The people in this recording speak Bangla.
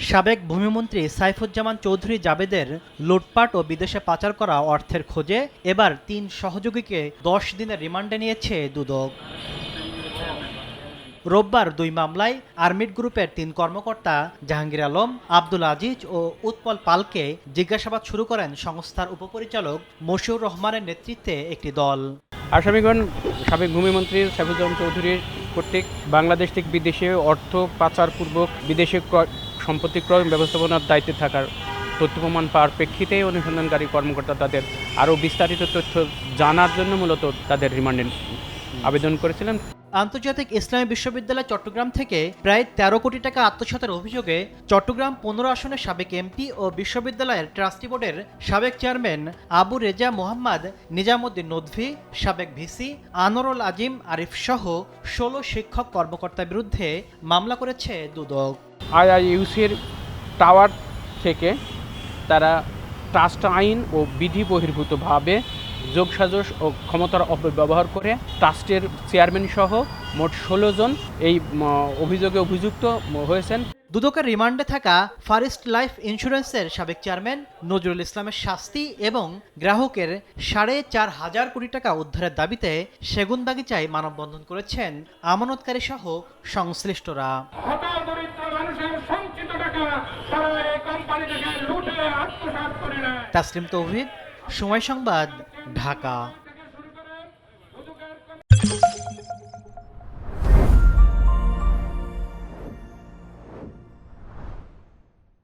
সাবেক ভূমিমন্ত্রী সাইফুজ্জামান চৌধুরী জাবেদের লুটপাট ও বিদেশে পাচার করা অর্থের খোঁজে এবার ৩ সহযোগীকে ১০ দিনের রিমান্ডে নিয়েছে দুদক। রোববার ২ মামলায় আরমিড গ্রুপের ৩ কর্মকর্তা জাহাঙ্গীর আলম, আব্দুল আজিজ ও উৎপল পালকে জিজ্ঞাসাবাদ শুরু করেন সংস্থার উপপরিচালক মশিউর রহমানের নেতৃত্বে একটি দল। আসামিগণ সাবেক ভূমিমন্ত্রী সাইফুজ্জামান চৌধুরীর কর্তৃক বাংলাদেশ থেকে বিদেশে অর্থ পাচারপূর্বক বিদেশে সম্পত্তি ক্রয় ব্যবস্থাপনার দায়িত্বে থাকার তথ্য প্রমাণ পাওয়ার প্রেক্ষিতে অনুসন্ধানকারী কর্মকর্তা তাদের আরও বিস্তারিত তথ্য জানার জন্য মূলত তাদের রিমান্ডে আবেদন করেছিলেন। আন্তর্জাতিক ইসলামী বিশ্ববিদ্যালয় চট্টগ্রাম থেকে প্রায় ১৩ কোটি টাকা আত্মসাতের অভিযোগে চট্টগ্রাম ১৫ আসনের সাবেক এমপি ও বিশ্ববিদ্যালয়ের ট্রাস্টি বোর্ডের সাবেক চেয়ারম্যান আবু রেজা মোহাম্মদ নিজামুদ্দিন নদভী, সাবেক ভিসি আনোয়ারুল আজিম আরিফ সহ ১৬ শিক্ষক কর্মকর্তার বিরুদ্ধে মামলা করেছে দুদক। আইআইইউসির টাওয়ার থেকে তারা ট্রাস্ট আইন ও বিধি বহির্ভূতভাবে যোগসাজশ ও ক্ষমতার অপব্যবহার করে ট্রাস্টের চেয়ারম্যান সহ মোট ১৬ জন এই অভিযোগে অভিযুক্ত হয়েছেন। দুদকের রিমান্ডে থাকা ফারেস্ট লাইফ ইন্স্যুরেন্সের সাবেক চেয়ারম্যান নজরুল ইসলামের শাস্তি এবং গ্রাহকের ৪.৫ কোটি টাকা উদ্ধারের দাবিতে সেগুনবাগিচায় মানববন্ধন করেছেন আমানতকারী সহ সংশ্লিষ্টরা। তাসলিম তৌহিদ, সময় সংবাদ, ঢাকা।